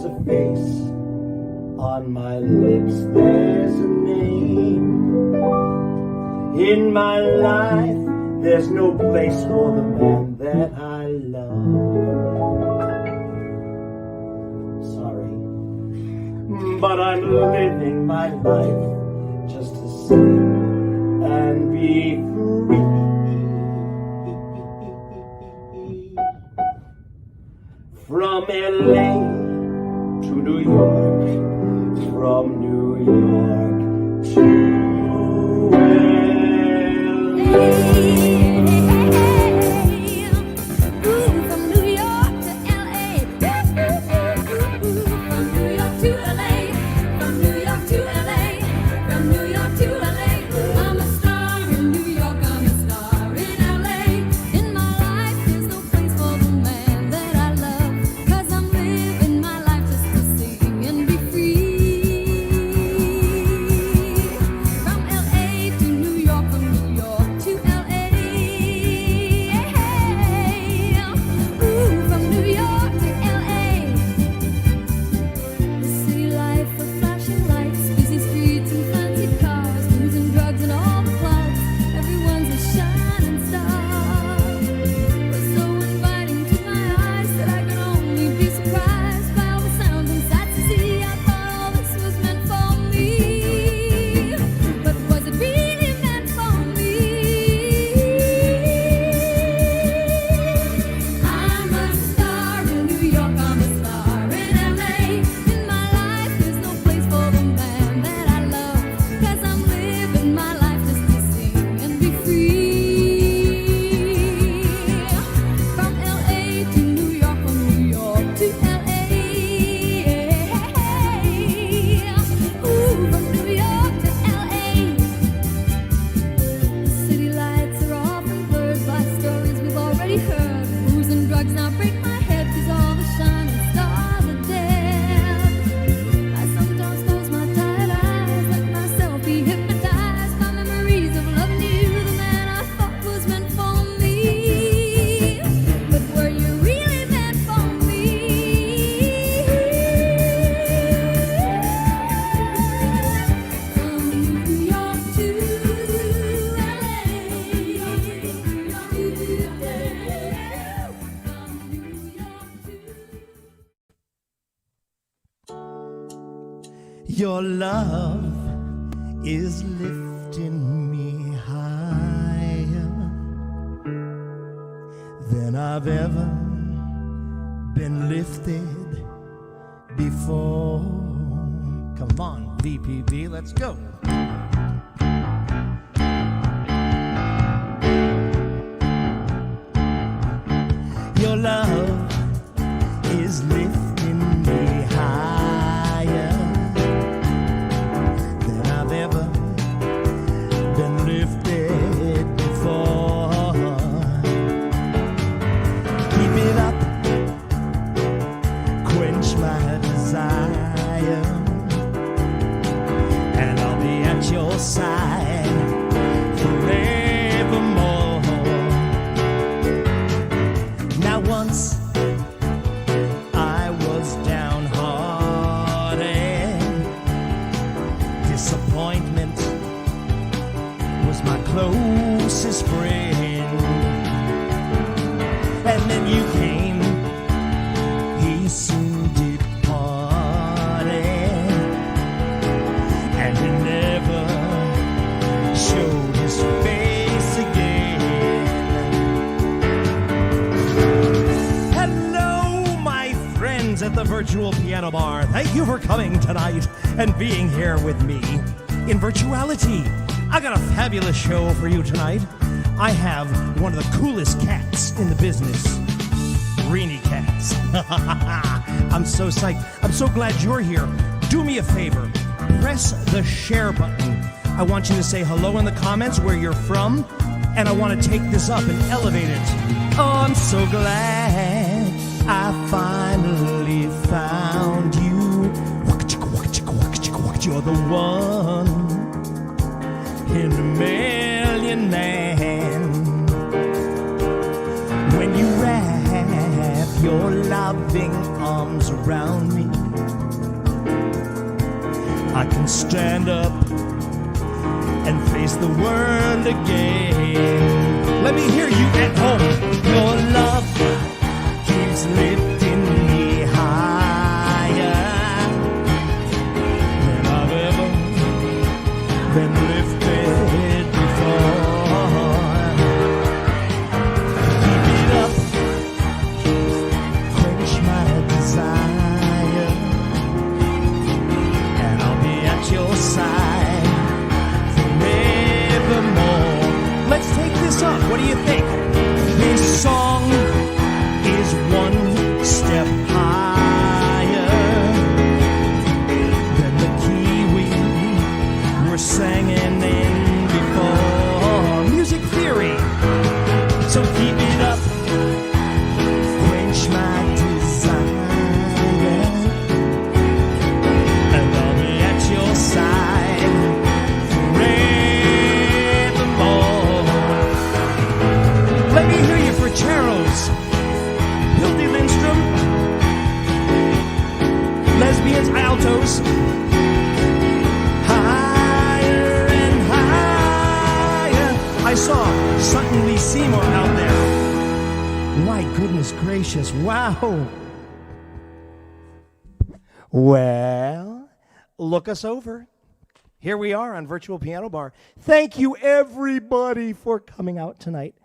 there's a face. On my lips there's a name. In my life there's no place for the man that I love. Sorry, but I'm living my life just to sing and be free. From LA to New York, from New York to Your love is lifting me higher than I've ever been lifted before. Come on, VPB, let's go. Your love is lifting me higher than I've ever been lifted before. Keep it up, quench my desire, and I'll be at your side forevermore. Now once I was downhearted, disappointment was my closest friend, and then you came, he soon departed, and he never showed his face again. Hello, my friends at the virtual piano bar. Thank you for coming tonight and being here with me in virtuality. I got a fabulous show for you tonight. I have one of the coolest cats in the business, Renee Katz. I'm so psyched. I'm so glad you're here. Do me a favor. Press the share button. I want you to say hello in the comments where you're from, and I want to take this up and elevate it. Oh, I'm so glad I finally found you. You're the one in a million, man. When you wrap your loving arms around me, I can stand up and face the world again. Let me hear you at home. Your love keeps lifting me higher than I've ever been lifted before. Keep it up, quench my desire, and I'll be at your side forevermore. Let's take this up. What do you think? This song is one step higher than the key we were singing in before. Music theory. So keep it up, quench my desire, and I'll be at your side forevermore. Let me hear you for Cheros. Hildy Lindstrom. Lesbians, altos. Higher and higher. I saw Sutton Lee Seymour out there. My goodness gracious. Wow. Well, look us over. Here we are on Virtual Piano Bar. Thank you, everybody, for coming out tonight.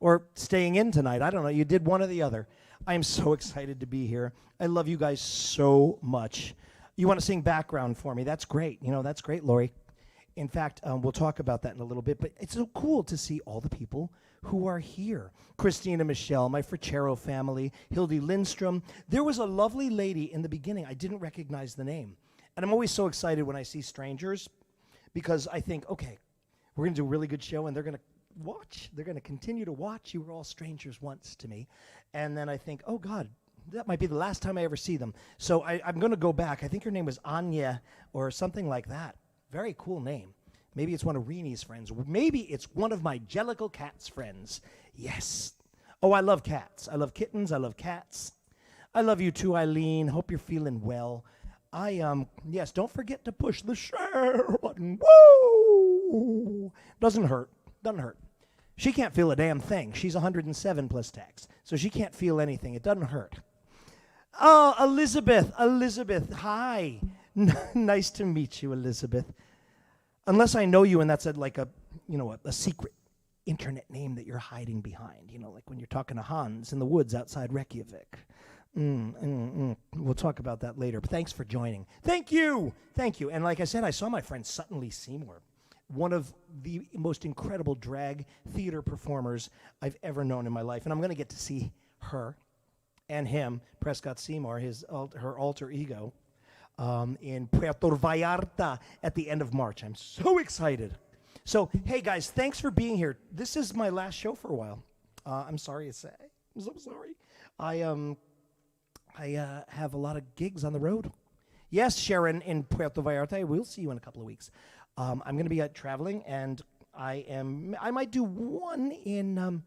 Or staying in tonight. I don't know. You did one or the other. I am so excited to be here. I love you guys so much. You want to sing background for me? That's great. You know, that's great, Lori. In fact, we'll talk about that in a little bit. But it's so cool to see all the people who are here. Christina Michelle, my Frachero family, Hildy Lindstrom. There was a lovely lady in the beginning. I didn't recognize the name. And I'm always so excited when I see strangers because I think, okay, we're going to do a really good show and they're going to watch. They're going to continue to watch. You were all strangers once to me. And then I think, oh, God, that might be the last time I ever see them. So I'm going to go back. I think her name was Anya or something like that. Very cool name. Maybe it's one of Renee's friends. Maybe it's one of my Jellicle Katz friends. Yes. Oh, I love cats. I love kittens. I love cats. I love you too, Eileen. Hope you're feeling well. Yes, don't forget to push the share button. Woo! Doesn't hurt. Doesn't hurt. She can't feel a damn thing. She's 107 plus tax, so she can't feel anything. It doesn't hurt. Oh, Elizabeth, hi. Nice to meet you, Elizabeth. Unless I know you and that's a secret internet name that you're hiding behind, like when you're talking to Hans in the woods outside Reykjavik. We'll talk about that later, but thanks for joining. Thank you. And like I said, I saw my friend Sutton Lee Seymour, one of the most incredible drag theater performers I've ever known in my life. And I'm going to get to see her and him, Prescott Seymour, her alter ego, in Puerto Vallarta at the end of March. I'm so excited. So, hey, guys, thanks for being here. This is my last show for a while. I'm sorry to say. I'm so sorry. I have a lot of gigs on the road. Yes, Sharon, in Puerto Vallarta. We'll see you in a couple of weeks. I'm going to be traveling, and I might do one in,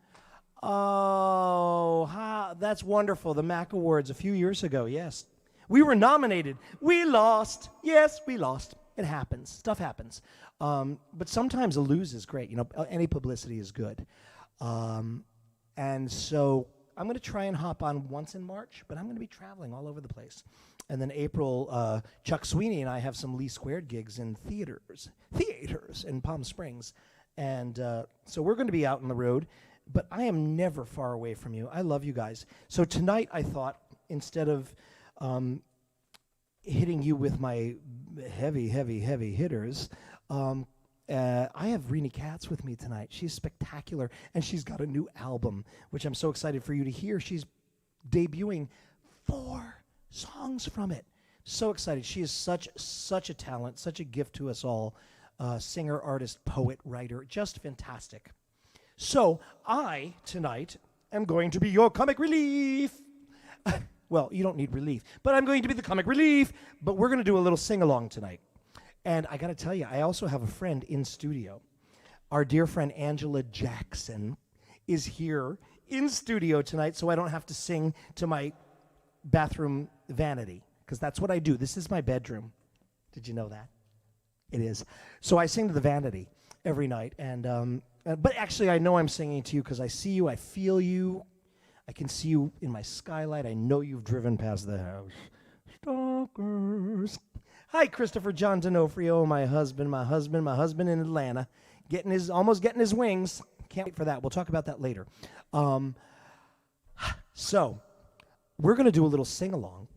that's wonderful, the MAC Awards a few years ago, yes. We were nominated. We lost. Yes, we lost. It happens. Stuff happens. But sometimes a lose is great. Any publicity is good. And so I'm going to try and hop on once in March, but I'm going to be traveling all over the place. And then April, Chuck Sweeney and I have some Lee Squared gigs in theaters in Palm Springs. And so we're going to be out on the road, but I am never far away from you. I love you guys. So tonight I thought, instead of hitting you with my heavy hitters, I have Renee Katz with me tonight. She's spectacular, and she's got a new album, which I'm so excited for you to hear. She's debuting 4 songs from it. So excited. She is such a talent, such a gift to us all. Singer, artist, poet, writer, just fantastic. So I, tonight, am going to be your comic relief. Well, you don't need relief, but I'm going to be the comic relief. But we're going to do a little sing-along tonight. And I got to tell you, I also have a friend in studio. Our dear friend Angela Jackson is here in studio tonight, so I don't have to sing to my bathroom vanity, because that's what I do. This is my bedroom. Did you know that? It is. So I sing to the Vanity every night, and but actually I know I'm singing to you because I see you, I feel you, I can see you in my skylight. I know you've driven past the house. Stalkers. Hi, Christopher John D'Onofrio, my husband in Atlanta, almost getting his wings. Can't wait for that. We'll talk about that later. So we're going to do a little sing-along,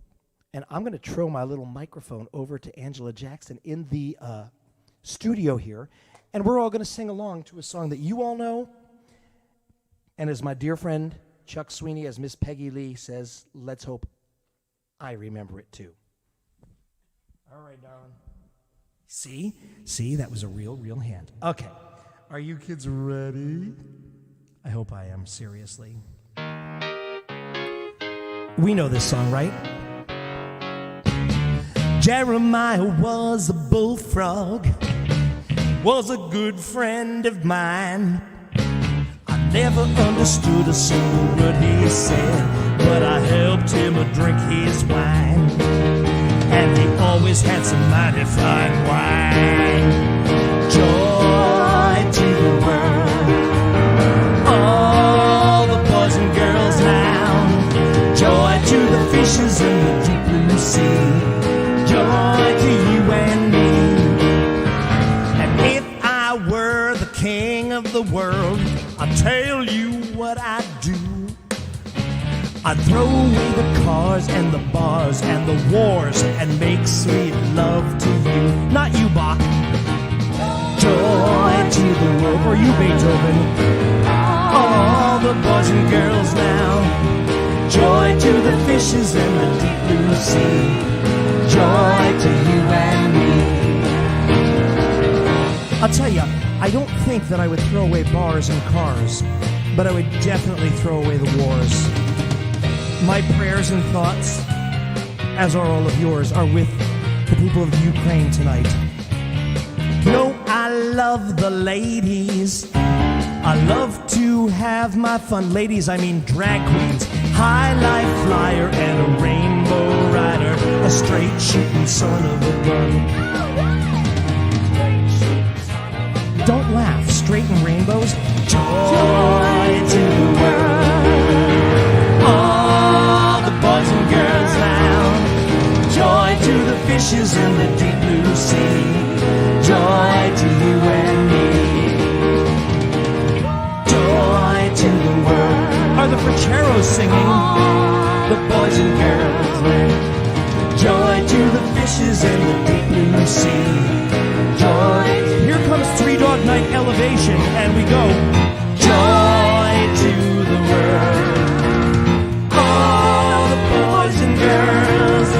and I'm going to throw my little microphone over to Angela Jackson in the studio here, and we're all going to sing along to a song that you all know, and as my dear friend Chuck Sweeney, as Miss Peggy Lee says, let's hope I remember it too. All right, darling. See, that was a real hand. Okay, are you kids ready? I hope I am, seriously. We know this song, right? Jeremiah was a bullfrog, was a good friend of mine. I never understood a single word he said, but I helped him drink his wine. And he always had some mighty fine wine. Joy to the world, all the boys and girls now. Joy to the fishes in the deep blue sea. Joy to you and me. And if I were the king of the world, I'd tell you what I'd do. I'd throw away the cars and the bars and the wars and make sweet love to you. Not you, Bach. Joy to the world. Or you, Beethoven. All the boys and girls now. Joy to the fishes in the deep blue sea. Joy to you and me. I'll tell you, I don't think that I would throw away bars and cars, but I would definitely throw away the wars. My prayers and thoughts, as are all of yours, are with the people of Ukraine tonight. You know, I love the ladies. I love to have my fun. Ladies, I mean drag queens. High life flyer and a rainbow rider. A straight shooting son of a gun. Don't laugh. Straight and rainbows. Joy to the world. All the boys and girls now. Joy to the fishes in the deep blue sea. Joy to you and me. Joy to the world. Are the Francheros singing? The boys and girls now. Joy to the fishes in the deep blue sea. Joy. Here comes Three Dog Night Elevation, and we go. Joy to the world. Boys and girls,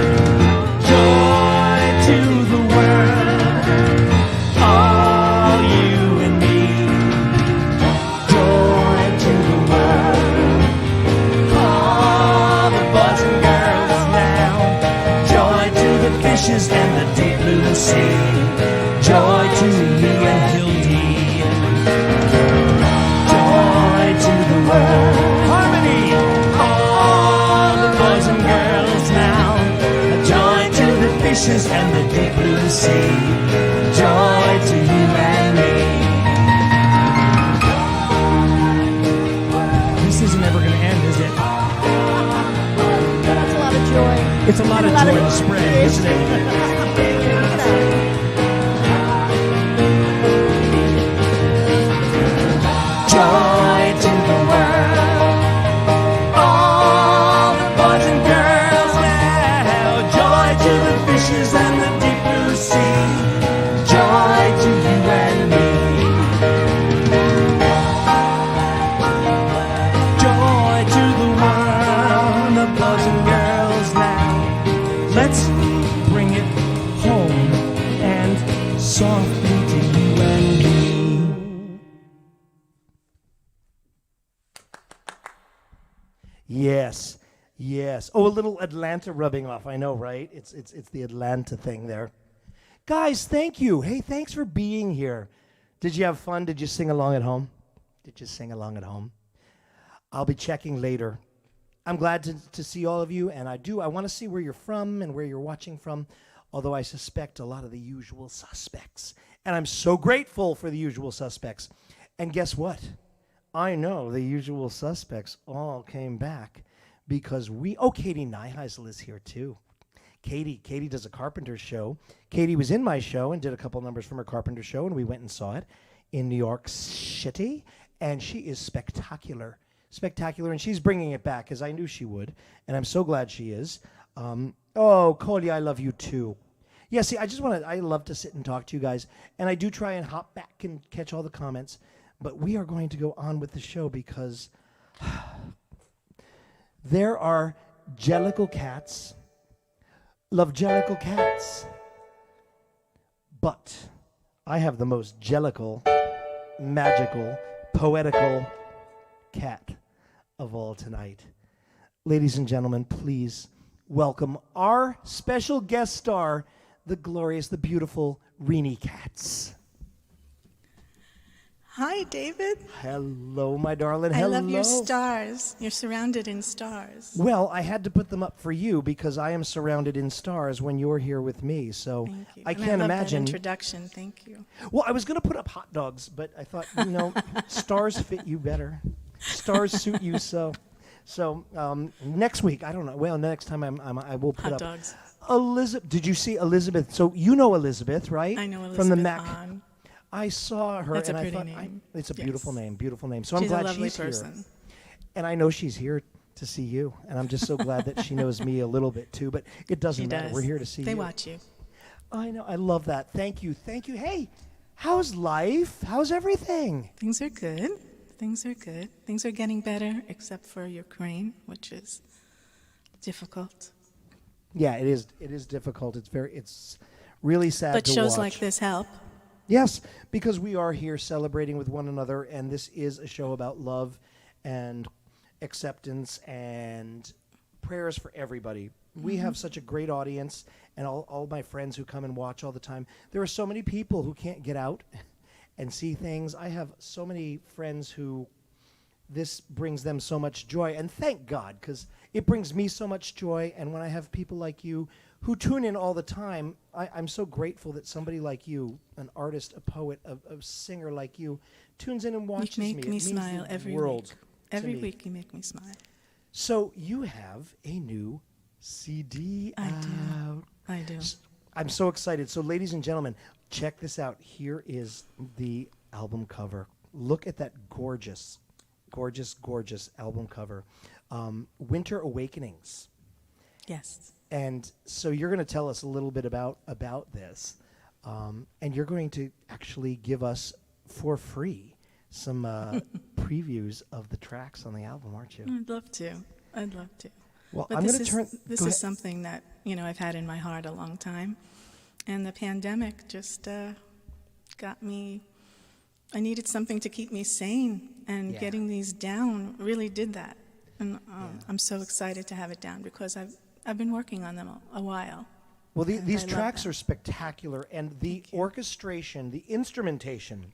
joy to the world, all you and me. Joy to the world, all the boys and girls now. Joy to the fishes and the deep blue sea. Joy to me and Hildy. Joy to the world. Harmony. Fishes and the deep blue sea. Joy to you and me. This isn't ever going to end, is it? That's a lot of joy. It's a lot of joy to spread, isn't it? Joy to the world. All the boys and girls now. Joy to the fishes and the deep blue sea. Joy to you and me. Joy to the world, the boys and girls now. Let's bring it home and softly to you and me. Yes. Yes. Oh, a little Atlanta rubbing off. I know, right? It's the Atlanta thing there. Guys, thank you. Hey, thanks for being here. Did you have fun? Did you sing along at home? Did you sing along at home? I'll be checking later. I'm glad to see all of you, and I want to see where you're from and where you're watching from. although I suspect a lot of the usual suspects. And I'm so grateful for the usual suspects. And guess what? I know the usual suspects all came back because Katie Nyheisel is here too. Katie does a Carpenter show. Katie was in my show and did a couple numbers from her Carpenter show, and we went and saw it in New York City, and she is spectacular, and she's bringing it back, as I knew she would, and I'm so glad she is. Coley, I love you too. Yeah, see, I love to sit and talk to you guys, and I do try and hop back and catch all the comments, but we are going to go on with the show because there are Jellicle cats, love Jellicle cats, but I have the most jellicle, magical, poetical cat of all tonight. Ladies and gentlemen, please welcome our special guest star, the glorious, the beautiful Renee Katz. Hi, David. Hello, my darling. Hello. I love your stars. You're surrounded in stars. Well, I had to put them up for you because I am surrounded in stars when you're here with me. So Thank you. I And can't I love imagine. That introduction. Thank you. Well, I was going to put up hot dogs, but I thought, stars fit you better. Stars suit you so. So next week, I don't know. Well, next time I will put Hot up dogs. Elizabeth. Did you see Elizabeth? So you know Elizabeth, right? I know Elizabeth. From the Mac. Hahn. I saw her, That's and a I pretty thought, name. it's a Yes. beautiful name. So She's I'm a glad lovely she's person. here, and I know she's here to see you, and I'm just so glad that she knows me a little bit too. But it doesn't She matter. does. We're here to see you. They watch you. I know. I love that. Thank you. Hey, how's life? How's everything? Things are good. Things are getting better, except for Ukraine, which is difficult. Yeah, it is. It is difficult. It's really sad But to shows watch. like this help. Yes, because we are here celebrating with one another, and this is a show about love and acceptance and prayers for everybody. We have such a great audience, and all my friends who come and watch all the time. There are so many people who can't get out and see things. I have so many friends who this brings them so much joy, and thank God, because it brings me so much joy. And when I have people like you who tune in all the time, I'm so grateful that somebody like you, an artist, a poet, a singer like you, tunes in and watches me. You make me It means smile the every world week. to Every me. week you make me smile. So you have a new CD out. I do. I'm so excited. So ladies and gentlemen, check this out. Here is the album cover. Look at that gorgeous album cover. Winter Awakenings. Yes. And so you're going to tell us a little bit about this. And you're going to actually give us, for free, some previews of the tracks on the album, aren't you? I'd love to. Well, But I'm going to turn... This go is ahead. something that, I've had in my heart a long time. And the pandemic just got me... I needed something to keep me sane, and Yeah. getting these down really did that. And I'm so excited to have it down because I've been working on them a while. Well, And these I love tracks them. are spectacular, and the orchestration, the instrumentation.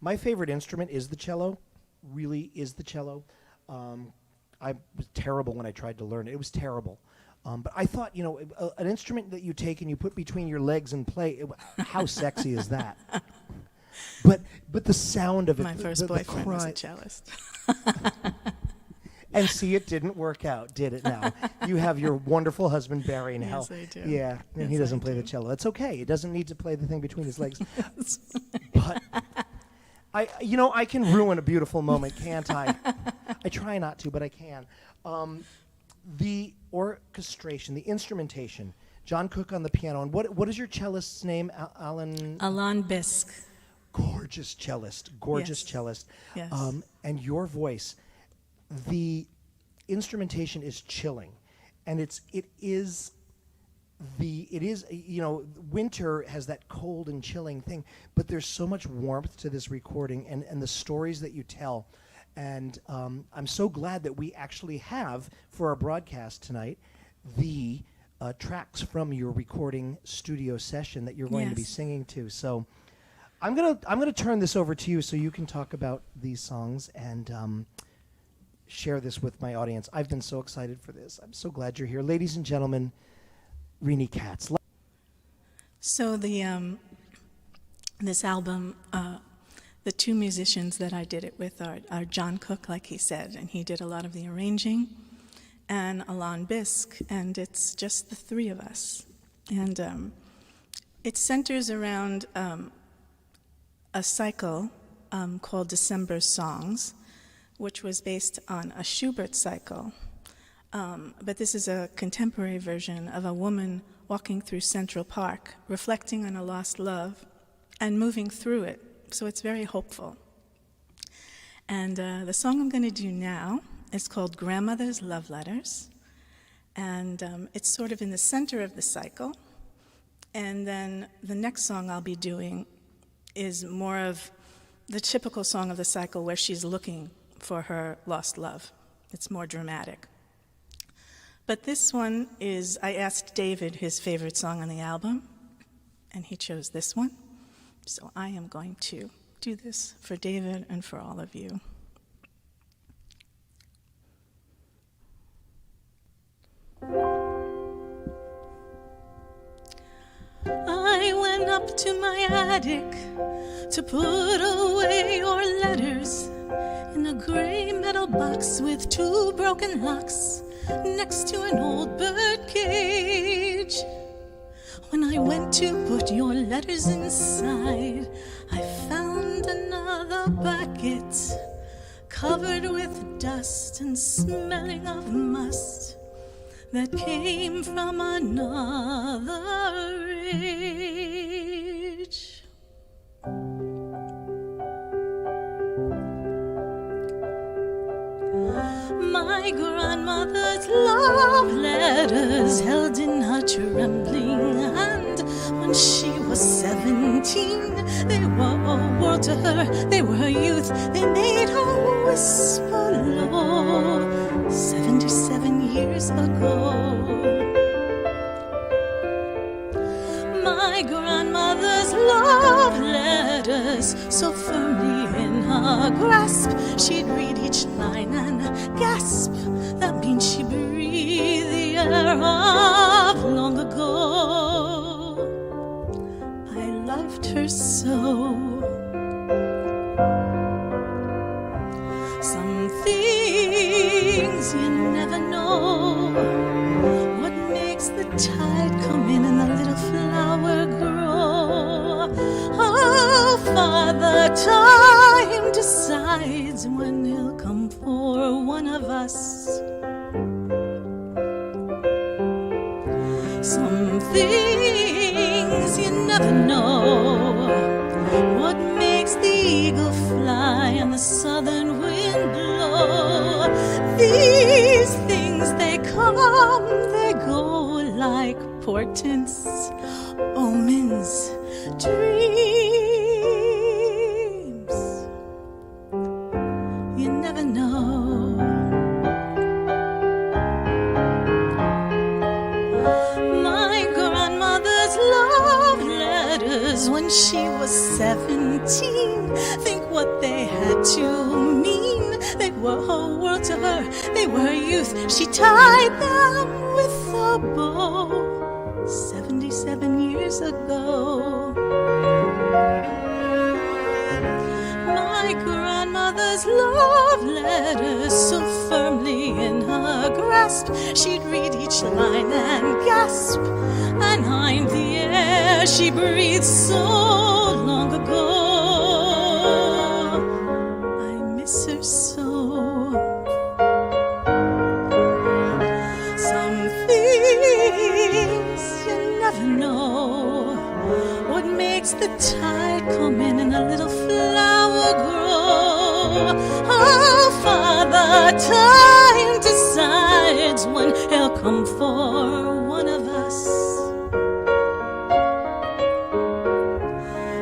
My favorite instrument is the cello, really is the cello. I was terrible when I tried to learn it. It was terrible. But I thought, an instrument that you take and you put between your legs and play, how sexy is that? But the sound of it, My the first boyfriend was cry. a cellist. And see, it didn't work out, did it now? You have your wonderful husband, Barry, now. Yes, I do. Yeah, and he Yes, doesn't I play the do. cello. It's okay. He doesn't need to play the thing between his legs. But I can ruin a beautiful moment, can't I? I try not to, but I can. The orchestration, the instrumentation, John Cook on the piano. And what is your cellist's name, Alan? Alain Bisque. Gorgeous cellist, gorgeous Yes. cellist. Yes. And your voice, the instrumentation is chilling, and it is winter has that cold and chilling thing, but there's so much warmth to this recording and the stories that you tell, and I'm so glad that we actually have for our broadcast tonight the tracks from your recording studio session that you're going to be Yes. singing to. So I'm gonna turn this over to you so you can talk about these songs and share this with my audience. I've been so excited for this. I'm so glad you're here, ladies and gentlemen. Renee Katz. So this album, the two musicians that I did it with are John Cook, like he said, and he did a lot of the arranging, and Alain Bisque, and it's just the three of us. And it centers around a cycle called December Songs, which was based on a Schubert cycle. But this is a contemporary version of a woman walking through Central Park, reflecting on a lost love and moving through it. So it's very hopeful. And the song I'm going to do now is called Grandmother's Love Letters. And it's sort of in the center of the cycle. And then the next song I'll be doing is more of the typical song of the cycle where she's looking for her lost love. It's more dramatic. But this one is, I asked David his favorite song on the album, and he chose this one. So I am going to do this for David and for all of you. I went up to my attic to put away your letters in a gray metal box with two broken locks next to an old bird cage. When I went to put your letters inside, I found another bucket covered with dust and smelling of must that came from another age. My grandmother's love letters held in her trembling hand. When she was 17, they were a world to her. They were her youth. They made her whisper low. 77 years ago. My grandmother's love letters, so firmly in her grasp, she'd read each line and gasp. That means she breathed the air of long ago. I loved her so. Some things you never know. What makes the tide come in and the little flower grow? Oh, Father Time decides when he'll come for one of us. Some things you never know. What makes the eagle fly and the southern wind blow? These things, they come, they go like portents, omens, dreams. You never know. My grandmother's love letters when she was 17. Think what they had to mean. They were her world to her. They were her youth. She tied them with a bow 77 years ago. My grandmother's love letters so firmly in her grasp, she'd read each line and gasp. And I'm the air she breathed so long ago. I miss her so. Some things you never know. What makes the tide come in and a little flower grow? Oh, Father Time decides when he'll come for one of us.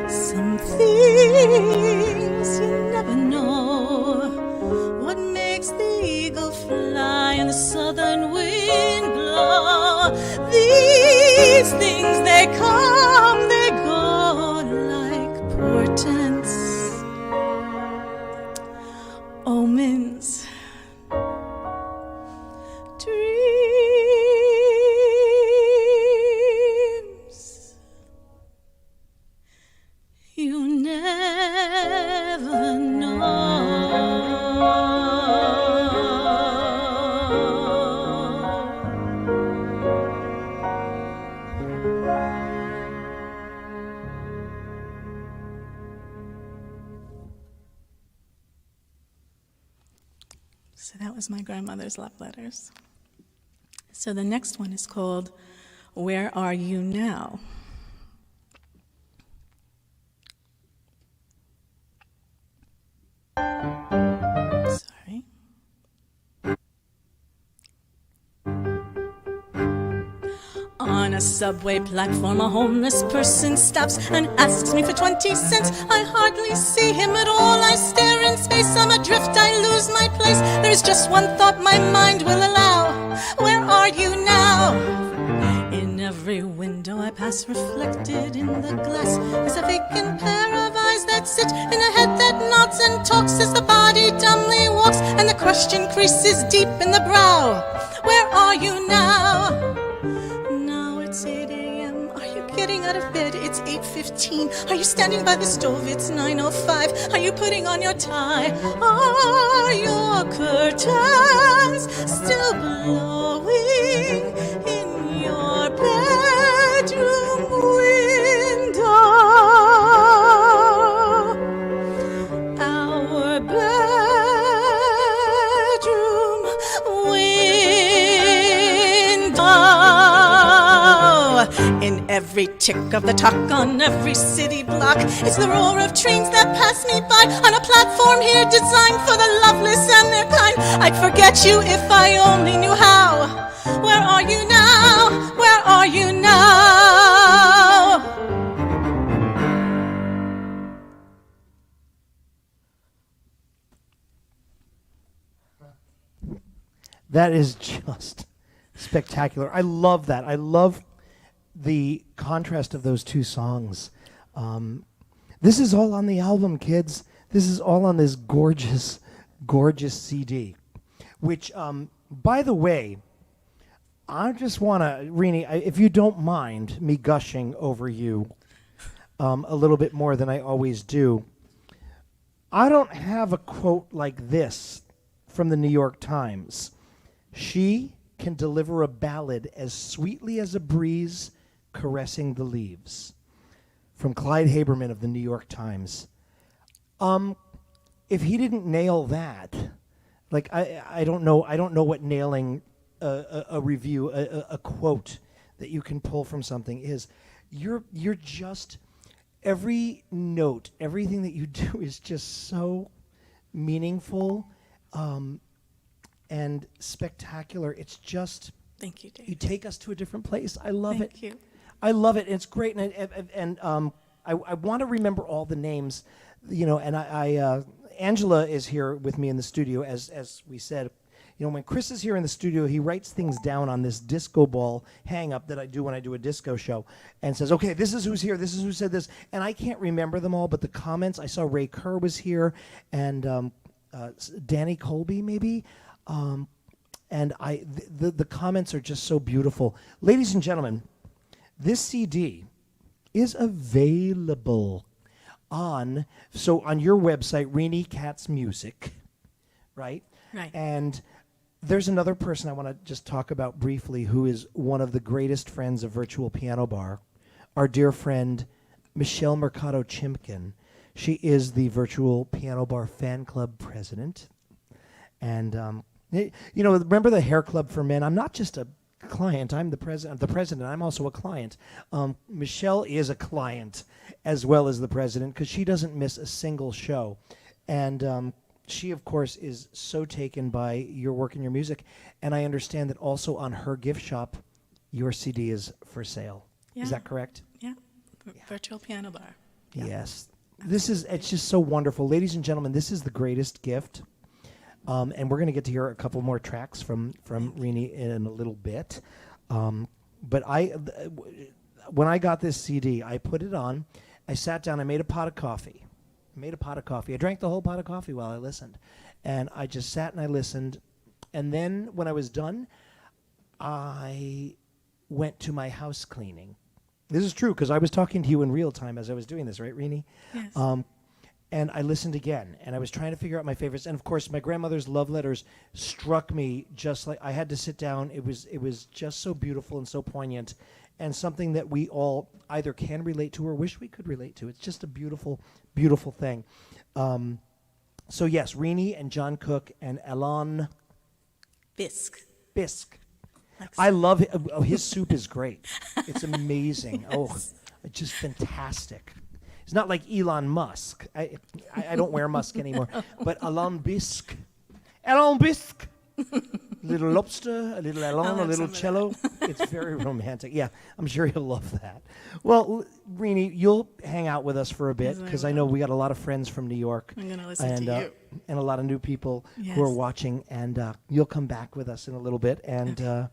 Some things you never know. What makes the eagle fly and the southern wind blow? These things, they come, they go like portents, omens, dreams. was my grandmother's love letters. So the next one is called Where Are You Now? Sorry. On a subway platform, a homeless person stops and asks me for 20 cents. I hardly see him at all. I stare in space. I'm adrift. I lose my place. There's just one thought my mind will allow. Where are you now? In every window I pass, reflected in the glass, is a vacant pair of eyes that sit in a head that nods and talks as the body dumbly walks, and the question creases deep in the brow. Where are you now? Now it's 8 a.m. Are you getting out of bed? It's 8:15. Are you standing by the stove? It's 9:05. Are you putting on your tie? Are your curtains still blowing in your bedroom window? Our bedroom window. In every tick of the talk on every city block, it's the roar of trains that pass me by on a platform here designed for the loveless and their kind. I'd forget you if I only knew how. Where are you now? Where are you now? That is just spectacular. I love that. I love the contrast of those two songs. This is all on the album, kids. This is all on this gorgeous, gorgeous CD. Which, by the way, I just want to, Renee, if you don't mind me gushing over you a little bit more than I always do, I don't have a quote like this from the New York Times. She can deliver a ballad as sweetly as a breeze caressing the leaves. From Clyde Haberman of the New York Times. If he didn't nail that, like I don't know what nailing a review, a quote that you can pull from something is. You're just, every note, everything that you do is just so meaningful and spectacular. It's just, Thank you, David. you take us to a different place. I love it. Thank you. I love it. It's great, and I want to remember all the names, you know. And Angela is here with me in the studio, as we said. You know, when Chris is here in the studio, he writes things down on this disco ball hang-up that I do when I do a disco show, and says, "Okay, this is who's here. This is who said this." And I can't remember them all, but the comments. I saw Ray Kerr was here, and Danny Colby maybe. And the comments are just so beautiful, ladies and gentlemen. This CD is available on your website, Renee Katz Music, right? Right. And there's another person I want to just talk about briefly who is one of the greatest friends of Virtual Piano Bar, our dear friend Michelle Mercado Chimkin. She is the Virtual Piano Bar fan club president. And, you know, remember the hair club for men? I'm not just a client. I'm the president. I'm also a client. Michelle is a client as well as the president because she doesn't miss a single show. And she, of course, is so taken by your work and your music. And I understand that also on her gift shop, your CD is for sale. Yeah. Is that correct? Yeah. Virtual Piano Bar. Yeah. Yes. It's just so wonderful. Ladies and gentlemen, this is the greatest gift. And we're going to get to hear a couple more tracks from Renee in a little bit. But when I got this CD, I put it on. I sat down. I made a pot of coffee. I drank the whole pot of coffee while I listened. And I just sat and I listened. And then when I was done, I went to my house cleaning. This is true because I was talking to you in real time as I was doing this, right, Renee? Yes. And I listened again, and I was trying to figure out my favorites. And of course, my grandmother's love letters struck me just like I had to sit down. It was just so beautiful and so poignant, and something that we all either can relate to or wish we could relate to. It's just a beautiful, beautiful thing. So yes, Renee and John Cook and Alon Bisque. Bisque. Like I love it. Oh, his soup is great. It's amazing. Oh, it's just fantastic. It's not like Elon Musk. I don't wear Musk anymore. But Alain Bisque. Alain Bisque. Little lobster, a little Alain, a little cello. It's very romantic. Yeah, I'm sure you'll love that. Well, Renee, you'll hang out with us for a bit because I know we got a lot of friends from New York. I'm going to listen to you. And a lot of new people who are watching. And you'll come back with us in a little bit and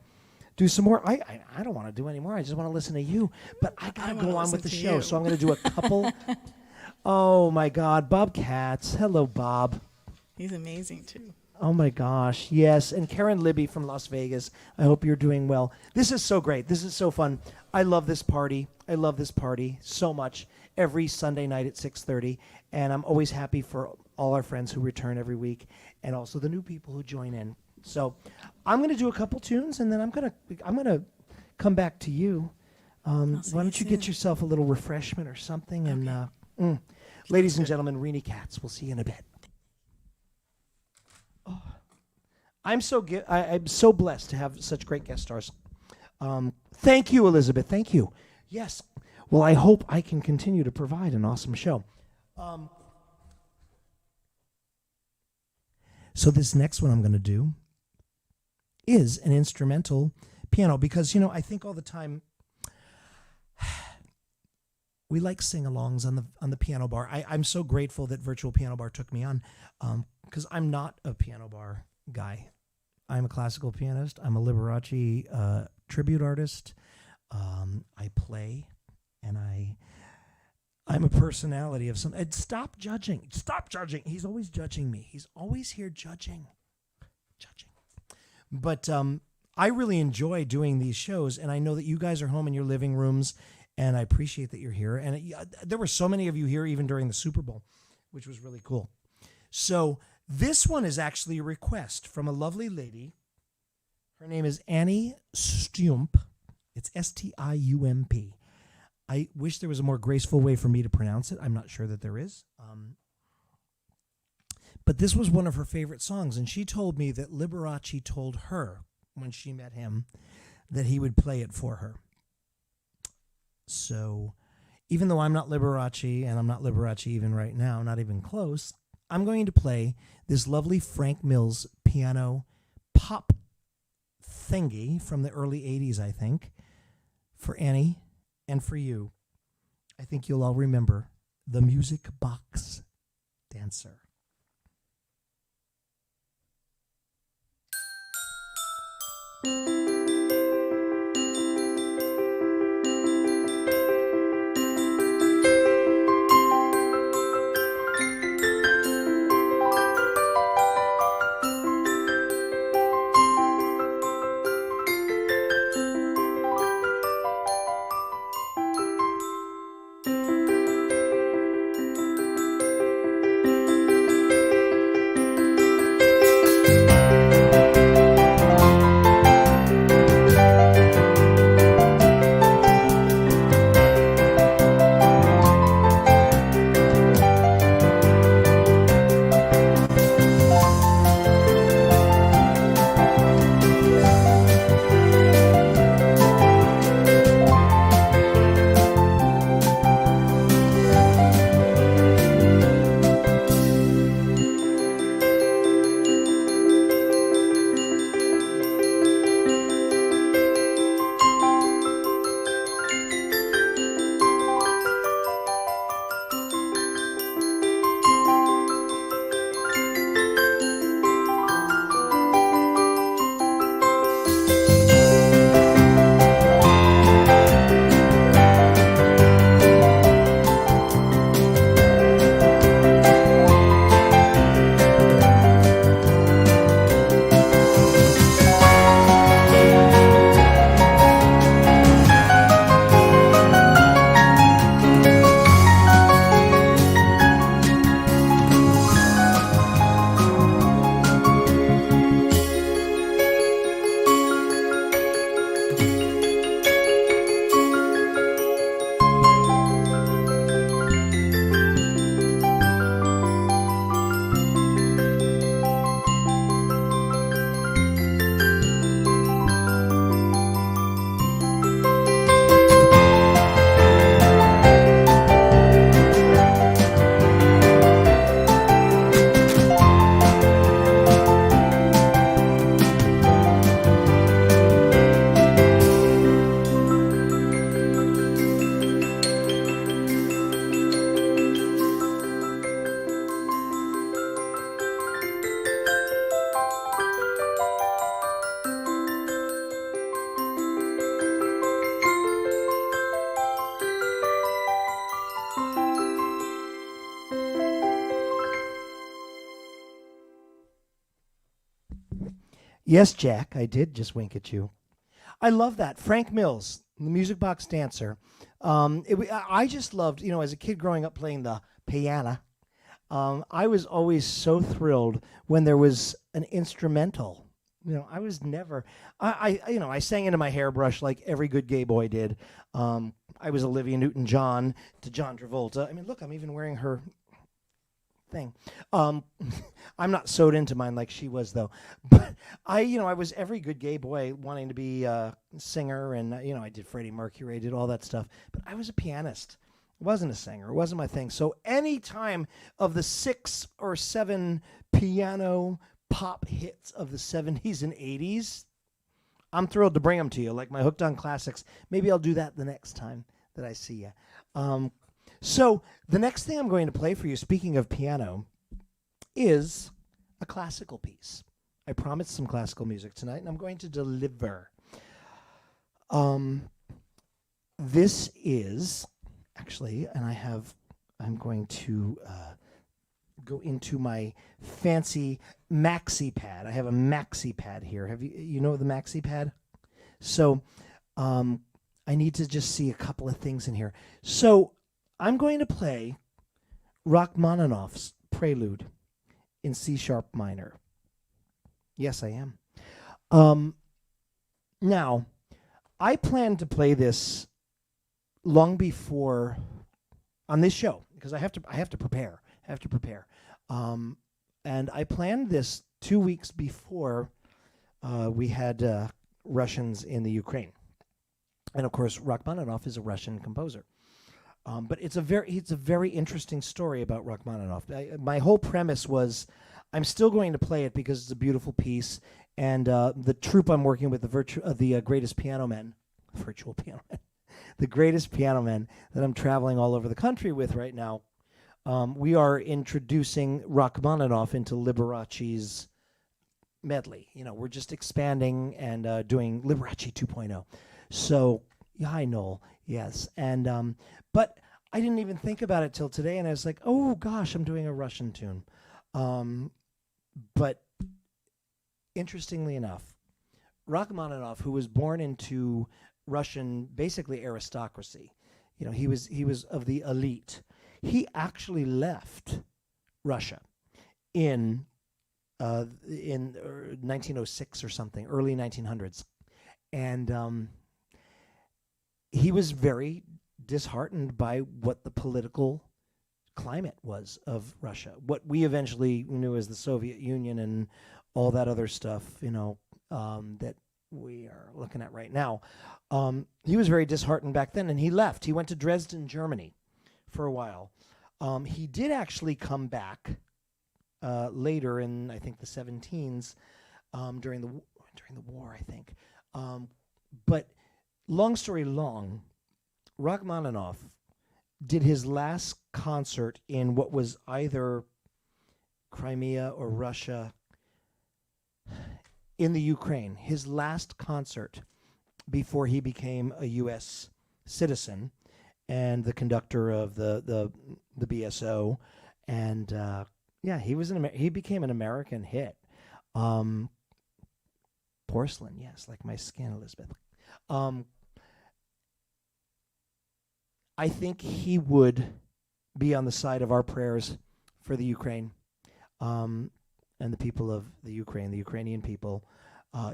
do some more. I don't want to do any more. I just want to listen to you. But I got to go on with the show. So I'm going to do a couple. Oh, my God. Bob Katz. Hello, Bob. He's amazing, too. Oh, my gosh. Yes. And Karen Libby from Las Vegas. I hope you're doing well. This is so great. This is so fun. I love this party. I love this party so much every Sunday night at 6:30. And I'm always happy for all our friends who return every week and also the new people who join in. So I'm going to do a couple tunes, and then I'm going to come back to you. Why don't you get yourself a little refreshment or something? Okay. And ladies and gentlemen, Renee Katz. We'll see you in a bit. Oh, I'm so blessed to have such great guest stars. Thank you, Elizabeth. Thank you. Yes. Well, I hope I can continue to provide an awesome show. So this next one I'm going to do is an instrumental piano because, I think all the time we like sing-alongs on the piano bar. I'm so grateful that Virtual Piano Bar took me on because I'm not a piano bar guy. I'm a classical pianist. I'm a Liberace tribute artist. I play, and I'm a personality of some. And stop judging. Stop judging. He's always judging me. He's always here judging. But I really enjoy doing these shows, and I know that you guys are home in your living rooms, and I appreciate that you're here. And there were so many of you here even during the Super Bowl, which was really cool. So this one is actually a request from a lovely lady. Her name is Annie Stiump. It's Stiump. I wish there was a more graceful way for me to pronounce it. I'm not sure that there is. But this was one of her favorite songs, and she told me that Liberace told her when she met him that he would play it for her. So even though I'm not Liberace, and I'm not Liberace even right now, not even close, I'm going to play this lovely Frank Mills piano pop thingy from the early 80s, I think, for Annie and for you. I think you'll all remember the Music Box Dancer. Yes, Jack, I did just wink at you. I love that. Frank Mills, the Music Box Dancer. I just loved, as a kid growing up playing the piano, I was always so thrilled when there was an instrumental. I was never, I sang into my hairbrush like every good gay boy did. I was Olivia Newton-John to John Travolta. I mean, look, I'm even wearing her thing. I'm not sewed into mine like she was, though. But I was every good gay boy wanting to be a singer, and I did Freddie Mercury, I did all that stuff. But I was a pianist. I wasn't a singer. It wasn't my thing. So any time of the 6 or 7 piano pop hits of the 70s and 80s, I'm thrilled to bring them to you, like my Hooked on Classics. Maybe I'll do that the next time that I see you. So the next thing I'm going to play for you, speaking of piano, is a classical piece. I promised some classical music tonight, and I'm going to deliver. This is actually, and I'm going to go into my fancy maxi pad. I have a maxi pad here. Have you know the maxi pad? So I need to just see a couple of things in here. So I'm going to play Rachmaninoff's Prelude in C sharp minor. Yes, I am. Now, I planned to play this long before on this show because I have to prepare. And I planned this 2 weeks before we had Russians in the Ukraine. And of course, Rachmaninoff is a Russian composer. But it's a very interesting story about Rachmaninoff. My whole premise was I'm still going to play it because it's a beautiful piece, and the troupe I'm working with, the greatest piano men, virtual piano men, the greatest piano men that I'm traveling all over the country with right now. We are introducing Rachmaninoff into Liberace's medley. We're just expanding and doing Liberace 2.0. So, hi, Noel. Yes. And, but I didn't even think about it till today. And I was like, oh, gosh, I'm doing a Russian tune. But interestingly enough, Rachmaninoff, who was born into Russian, basically aristocracy, he was of the elite. He actually left Russia in 1906 or something, early 1900s. And he was very disheartened by what the political climate was of Russia, what we eventually knew as the Soviet Union and all that other stuff, that we are looking at right now. He was very disheartened back then, and he left. He went to Dresden, Germany for a while. He did actually come back later in, I think, the 17s during the war, I think. But long story long, Rachmaninoff did his last concert in what was either Crimea or Russia in the Ukraine. His last concert before he became a U.S. citizen and the conductor of the BSO, and he became an American hit. Porcelain, yes, like my skin, Elizabeth. I think he would be on the side of our prayers for the Ukraine and the people of the Ukraine, the Ukrainian people.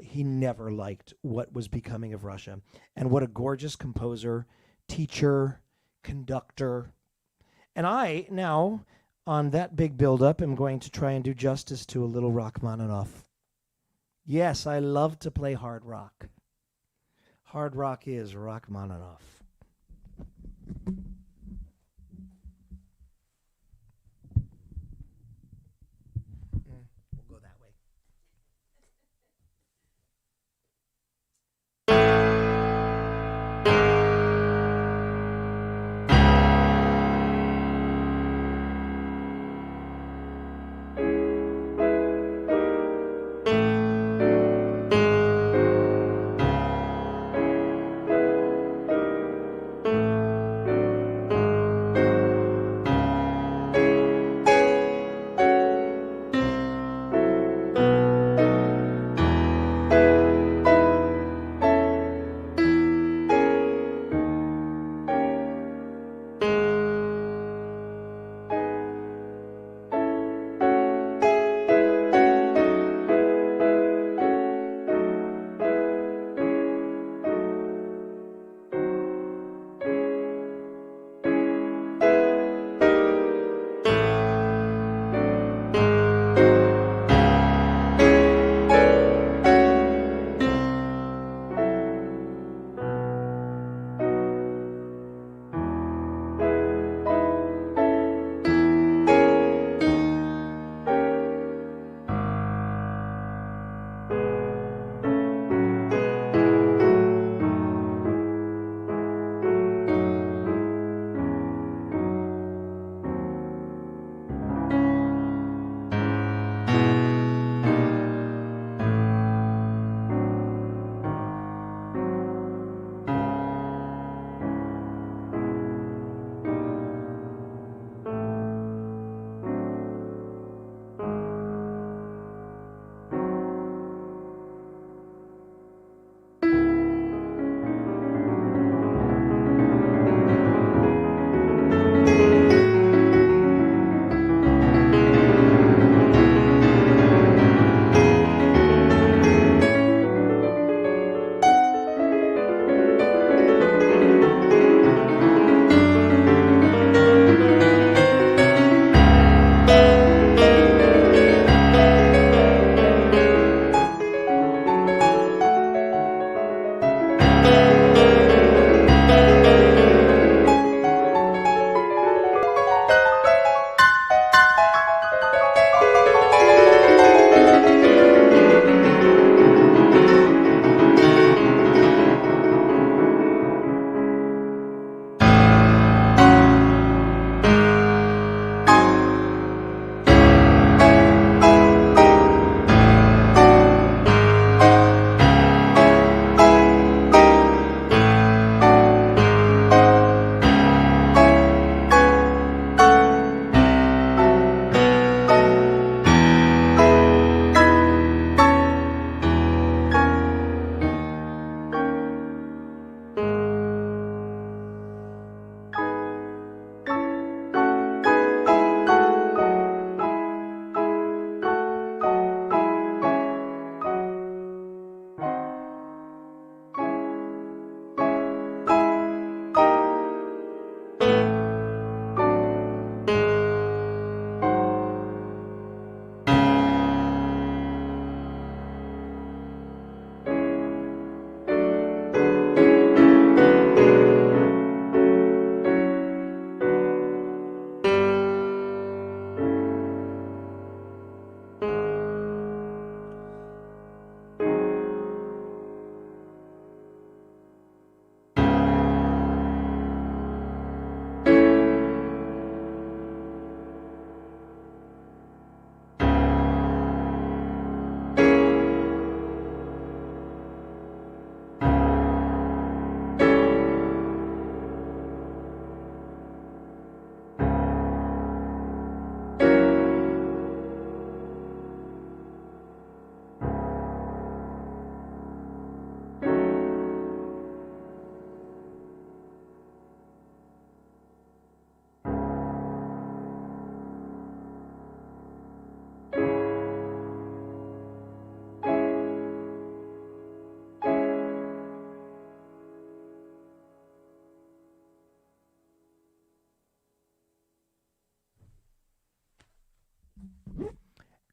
He never liked what was becoming of Russia. And what a gorgeous composer, teacher, conductor. And I, now, on that big build-up, am going to try and do justice to a little Rachmaninoff. Yes, I love to play hard rock. Hard rock is Rachmaninoff. We'll go that way.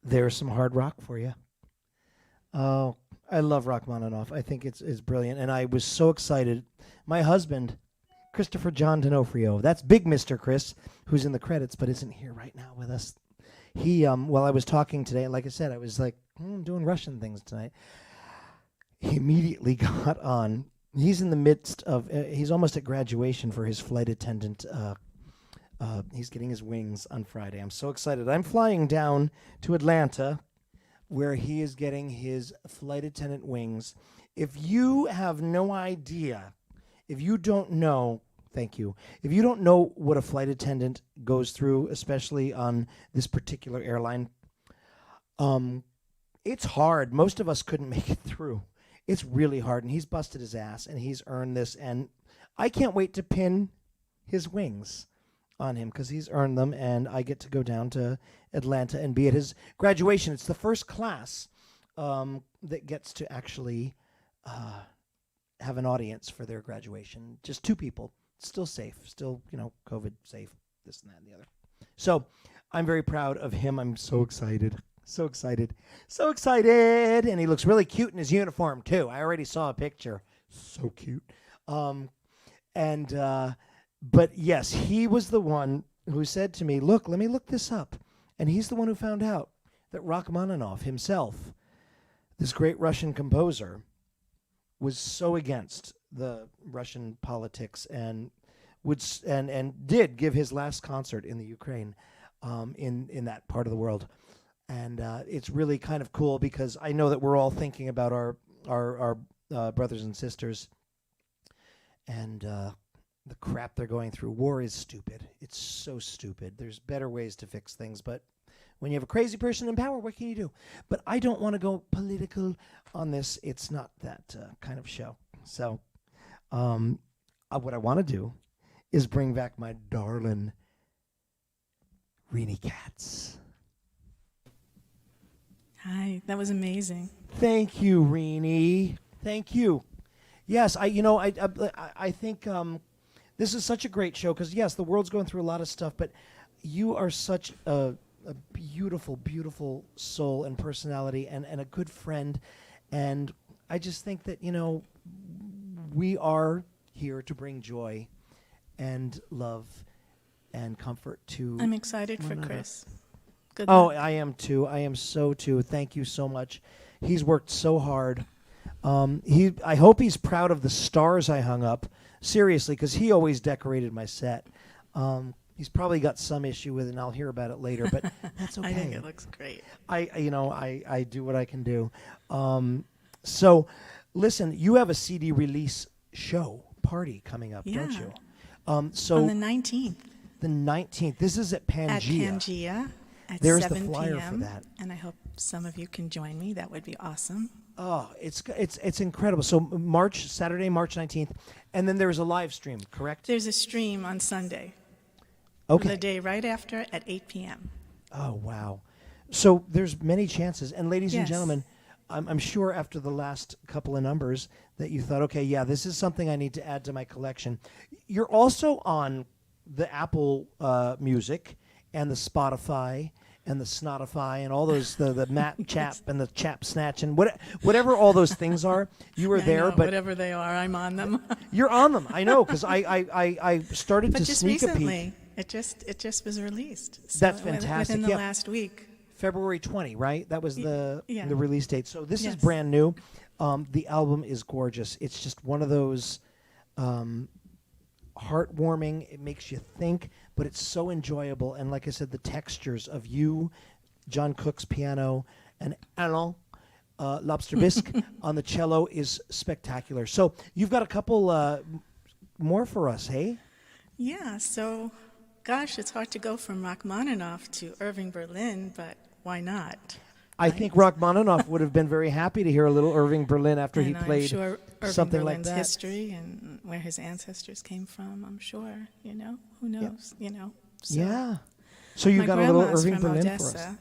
there's some hard rock for you. Oh, I love Rachmaninoff. I think it's brilliant, and I was so excited. My husband, Christopher John D'Onofrio, that's Big Mr. Chris, who's in the credits but isn't here right now with us. He, while I was talking today, like I said, I was like, doing Russian things tonight. He immediately got on. He's in the midst of, he's almost at graduation for his flight attendant. He's getting his wings on Friday. I'm so excited. I'm flying down to Atlanta where he is getting his flight attendant wings. If you have no idea, if you don't know, thank you. If you don't know what a flight attendant goes through, especially on this particular airline, it's hard. Most of us couldn't make it through. It's really hard, and he's busted his ass, and he's earned this, and I can't wait to pin his wings on him because he's earned them, and I get to go down to Atlanta and be at his graduation. It's the first class that gets to actually have an audience for their graduation. Just 2 people. Still safe. Still, COVID safe. This and that and the other. So I'm very proud of him. I'm so excited. So excited. So excited. And he looks really cute in his uniform, too. I already saw a picture. So cute. But yes, he was the one who said to me, look, let me look this up. And he's the one who found out that Rachmaninoff himself, this great Russian composer, was so against the Russian politics and did give his last concert in the Ukraine, in that part of the world. And it's really kind of cool because I know that we're all thinking about our brothers and sisters and the crap they're going through. War is stupid. It's so stupid. There's better ways to fix things, but when you have a crazy person in power, what can you do? But I don't want to go political on this. It's not that kind of show. So what I want to do is bring back my darling Renee Katz. Hi, that was amazing. Thank you, Renee. Thank you. Yes, I think this is such a great show because, yes, the world's going through a lot of stuff, but you are such a beautiful, beautiful soul and personality and a good friend. And I just think that, we are here to bring joy and love and comfort to I'm excited for another. Chris. Good Oh, luck. I am too. I am so too. Thank you so much. He's worked so hard. I hope he's proud of the stars I hung up. Seriously, because he always decorated my set. He's probably got some issue with it, and I'll hear about it later. But that's okay. I think it looks great. I do what I can do. So, listen, you have a CD release party coming up, don't Yeah. you? So On the 19th. the 19th. This is at Pangea. At Pangea at There's the 7 flyer p.m. for that. And I hope some of you can join me. That would be awesome. Oh, it's incredible. So Saturday, March 19th, and then there's a live stream, correct? There's a stream on Sunday. Okay. The day right after at 8 p.m. Oh, wow. So there's many chances. And ladies and Yes. gentlemen, I'm sure after the last couple of numbers that you thought, okay, yeah, this is something I need to add to my collection. You're also on the Apple Music and the Spotify and the Snotify and all those, the Map Chap and the Chap Snatch and whatever all those things are, you were I there. know, But whatever they are, I'm on them. you're on them. I know, because I started But to just sneak a recently, peek. it just was released. So That's fantastic. Within the Yeah. last week. February 20, right? That was the release date. So this is Yes. brand new. The album is gorgeous. It's just one of those heartwarming. It makes you think, but it's so enjoyable. And like I said, the textures of you, John Cook's piano, and Alain Lobster Bisque on the cello is spectacular. So you've got a couple more for us, hey? Yeah, so, gosh, it's hard to go from Rachmaninoff to Irving Berlin, but why not? I think Rachmaninoff would have been very happy to hear a little Irving Berlin after he And played I'm sure Irving something like Berlin's that. history and where his ancestors came from, I'm sure, who knows, So Yeah. So you my got a little grandma's Irving from Berlin Odessa, for us.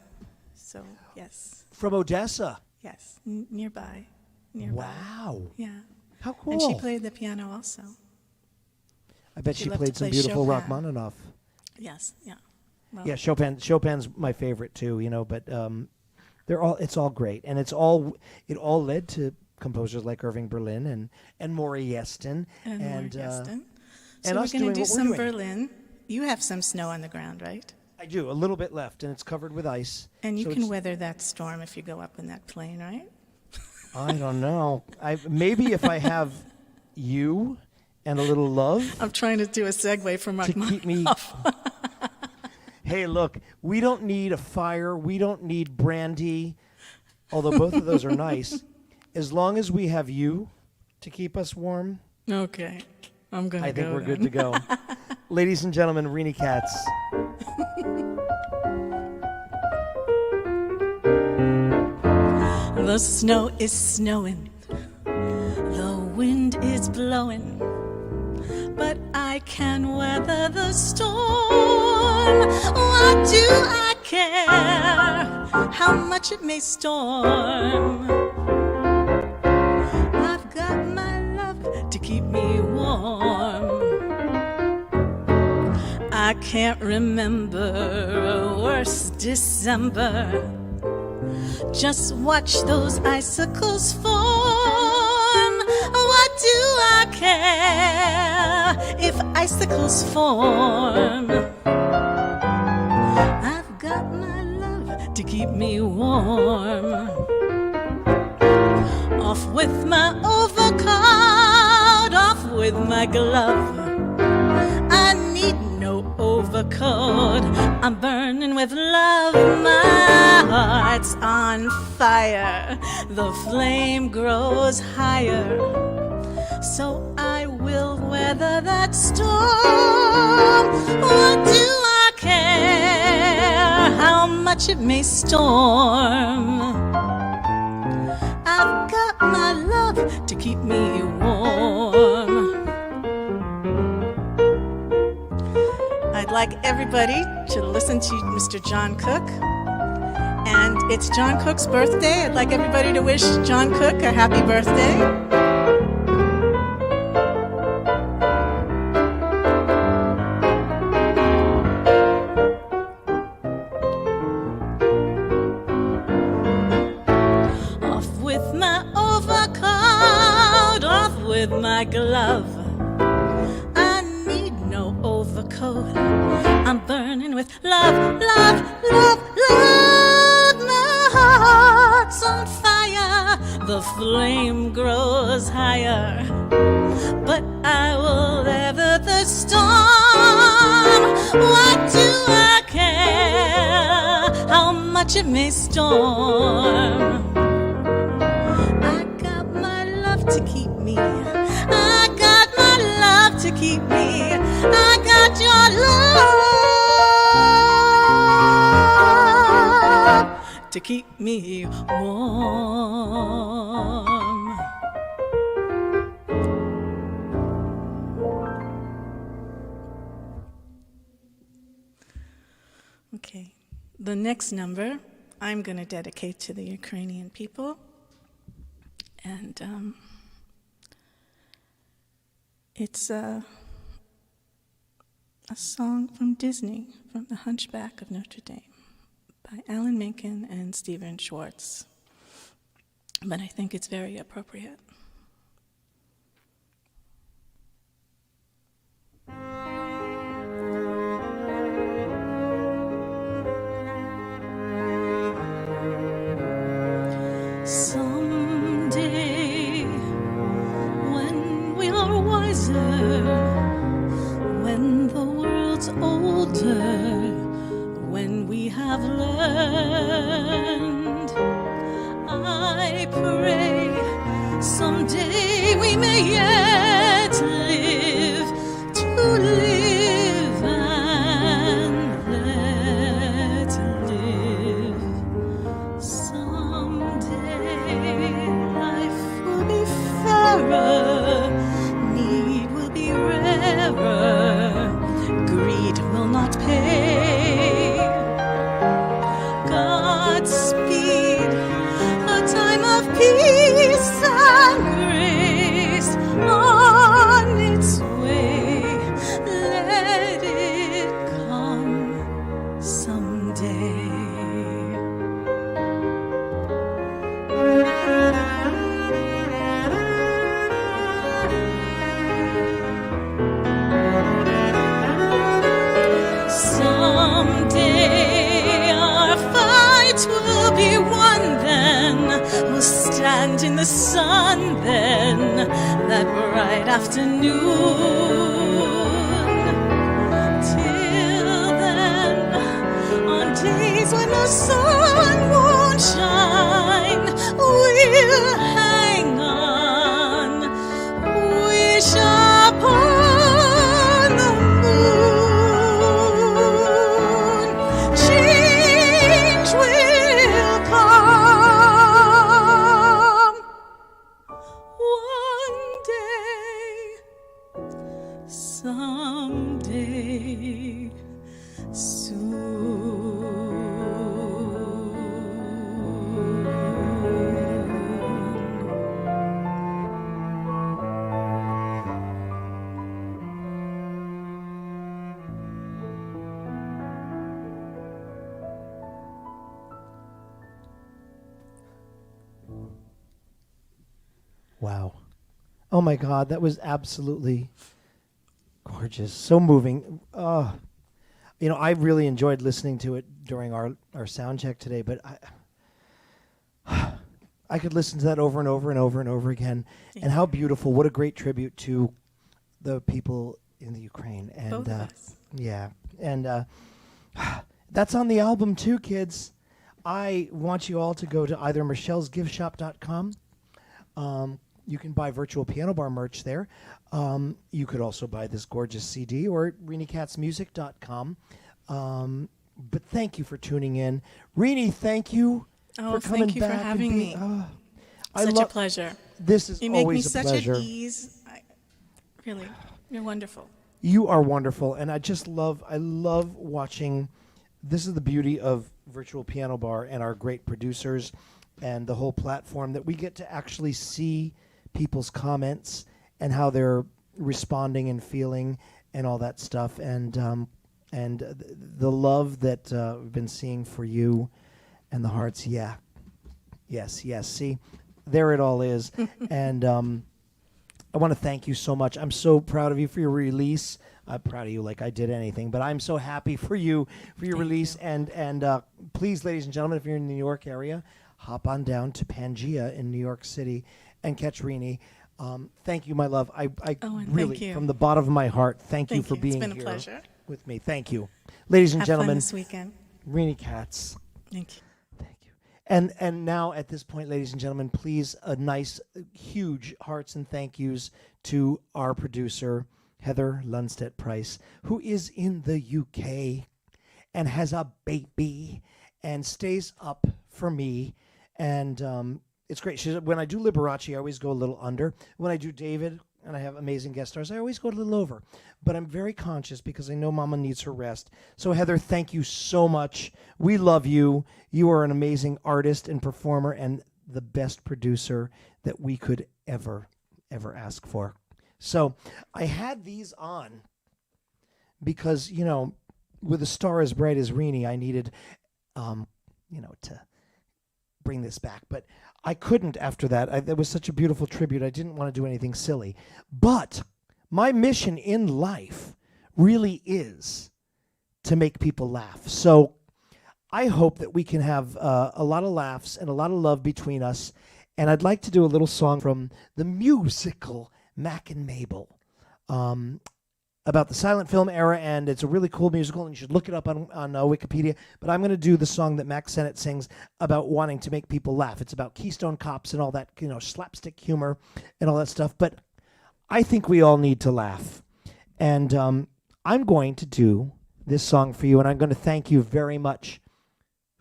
so, yes, From Odessa. yes, nearby. Wow. Yeah. How cool. And she played the piano also. I bet she she loved played to some play beautiful Chopin. Rachmaninoff. Yes, yeah. Well, Yeah, Chopin's my favorite too, but It's all great, and it all led to composers like Irving Berlin and Maury Yeston And and so us we're doing going to do what some we're doing. Berlin. You have some snow on the ground, right? I do, a little bit left, and it's covered with ice. And you so can it's- weather that storm if you go up in that plane, right? I don't know. Maybe if I have you and a little love I'm trying to do a segue from to keep me. Hey, look, we don't need a fire. We don't need brandy, although both of those are nice. As long as we have you to keep us warm, Okay. I'm going to go I think we're then. good to go. Ladies and gentlemen, Renee Katz. The snow is snowing, the wind is blowing, but I can weather the storm. What do I care how much it may storm? I've got my love to keep me warm. I can't remember a worse December. Just watch those icicles form. What do I care if icicles form? I've got my love to keep me warm. Off with my overcoat, off with my glove. I need no overcoat, I'm burning with love. My heart's on fire, the flame grows higher, so I will weather that storm. What do I care how much it may storm? I've got my love to keep me warm. I'd like everybody to listen to Mr. John Cook. And it's John Cook's birthday. I'd like everybody to wish John Cook a happy birthday. Off with my overcoat, off with my glove. I need no overcoat, I'm burning with love, love, love, love. My heart's on fire, the flame grows higher, but I will weather the storm. What do I care how much it may storm? I got my love to keep me, I got my love to keep me, I got your love to keep me warm. Okay, the next number I'm going to dedicate to the Ukrainian people. And it's a song from Disney, from The Hunchback of Notre Dame, by Alan Menken and Stephen Schwartz. But I think it's very appropriate. Someday, when we are wiser, when the world's older, when we have learned, I pray someday we may yet live to live and let live. Someday life will be fairer, need will be rarer, greed will not pay. Godspeed, a time of peace and grace on its way. Let it come someday. the sun then, that bright afternoon. Till then, on days when the sun won't shine, we'll hang on, wish upon the moon. Change will come one day, someday, Wow. Oh my God, that was absolutely gorgeous. So moving. You know, I really enjoyed listening to it during our sound check today, but I could listen to that over and over and over and over again. Yeah. And how beautiful. What a great tribute to the people in the Ukraine. And both of us. yeah. And that's on the album too, kids. I want you all to go to either michellesgiveshop.com. You can buy Virtual Piano Bar merch there. You could also buy this gorgeous CD or ReneeKatzMusic.com. But thank you for tuning in. Renee, thank you for coming thank you back for having me. Such a pleasure. This is You make me always a such pleasure. at ease. Really, you're wonderful. You are wonderful, and I love watching. This is the beauty of Virtual Piano Bar and our great producers and the whole platform, that we get to actually see people's comments and how they're responding and feeling and all that stuff, and the love that we've been seeing for you and the hearts. Yes. See, there it all is. And I want to thank you so much. I'm so proud of you for your release. I'm proud of you like I did anything, but I'm so happy for you for your release. And please, ladies and gentlemen, if you're in the New York area, hop on down to Pangea in New York City and catch Renee. Thank you, my love. I really, from the bottom of my heart, thank you for being here. It's been a pleasure With me. Thank you. Ladies and Have gentlemen, fun this weekend. Renee Katz. Thank you. Thank you. And now at this point, ladies and gentlemen, please, a nice, huge hearts and thank yous to our producer, Heather Lundstedt Price, who is in the UK and has a baby and stays up for me. And it's great. When I do Liberace, I always go a little under. When I do David, and I have amazing guest stars, I always go a little over. But I'm very conscious because I know Mama needs her rest. So Heather, thank you so much. We love you. You are an amazing artist and performer and the best producer that we could ever ask for. So I had these on because, you know, with a star as bright as Renee, I needed, to bring this back. But I couldn't after that. It was such a beautiful tribute. I didn't want to do anything silly. But my mission in life really is to make people laugh. So I hope that we can have a lot of laughs and a lot of love between us. And I'd like to do a little song from the musical Mac and Mabel about the silent film era, and it's a really cool musical, and you should look it up on Wikipedia. But I'm going to do the song that Max Sennett sings about wanting to make people laugh. It's about Keystone Cops and all that, slapstick humor and all that stuff. But I think we all need to laugh. And I'm going to do this song for you, and I'm going to thank you very much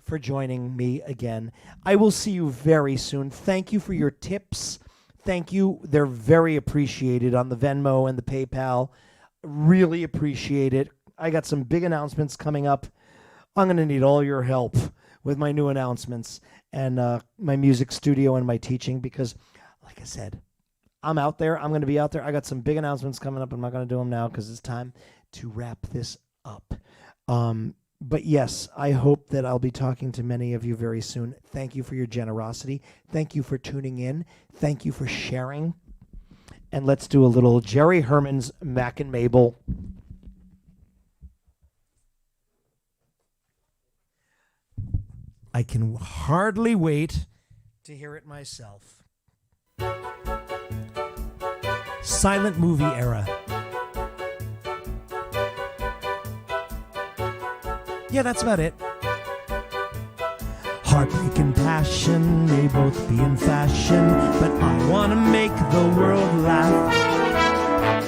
for joining me again. I will see you very soon. Thank you for your tips. Thank you. They're very appreciated on the Venmo and the PayPal. Really appreciate it. I got some big announcements coming up. I'm going to need all your help with my new announcements and my music studio and my teaching because, like I said, I'm out there. I'm going to be out there. I got some big announcements coming up. I'm not going to do them now because it's time to wrap this up. But yes, I hope that I'll be talking to many of you very soon. Thank you for your generosity. Thank you for tuning in. Thank you for sharing. And let's do a little Jerry Herman's Mac and Mabel. I can hardly wait to hear it myself. Silent movie era. Yeah, that's about it. Heartbreak and passion may both be in fashion, but I want to make the world laugh.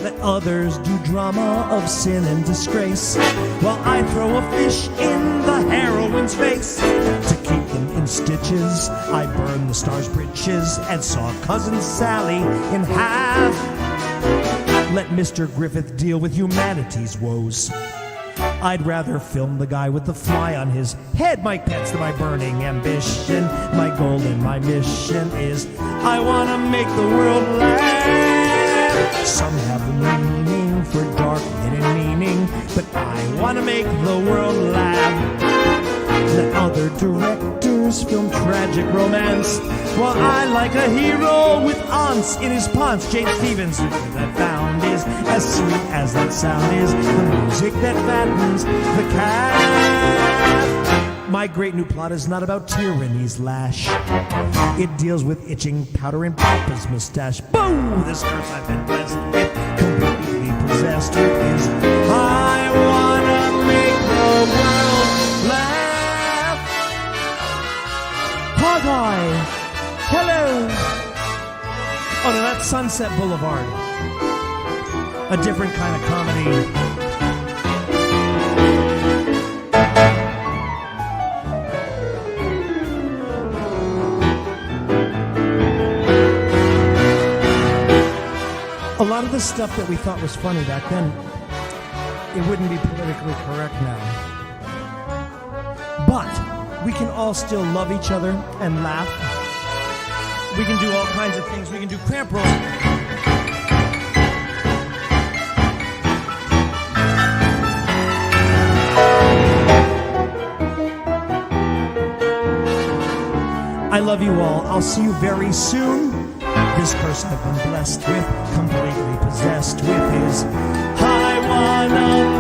Let others do drama of sin and disgrace, while I throw a fish in the heroine's face. To keep them in stitches, I burned the star's breeches and saw Cousin Sally in half. Let Mr. Griffith deal with humanity's woes. I'd rather film the guy with the fly on his head. My pet's my burning ambition. My goal and my mission is I want to make the world laugh. Some have a meaning for dark hidden meaning, but I want to make the world laugh. Let other directors film tragic romance, while I like a hero with aunts in his pants. Jane Stevens, that found is as sweet as that sound is, the music that fattens the calf. My great new plot is not about tyranny's lash. It deals with itching powder in Papa's mustache. Boo! This curse I've been blessed with, completely possessed with, is I wanna make the world laugh. Hog-eye! Hello! Oh no, that's Sunset Boulevard. A different kind of comedy. A lot of the stuff that we thought was funny back then, it wouldn't be politically correct now. But we can all still love each other and laugh. We can do all kinds of things. We can do cramp roll. I love you all. I'll see you very soon. This curse I've been blessed with, completely possessed with, is I wanna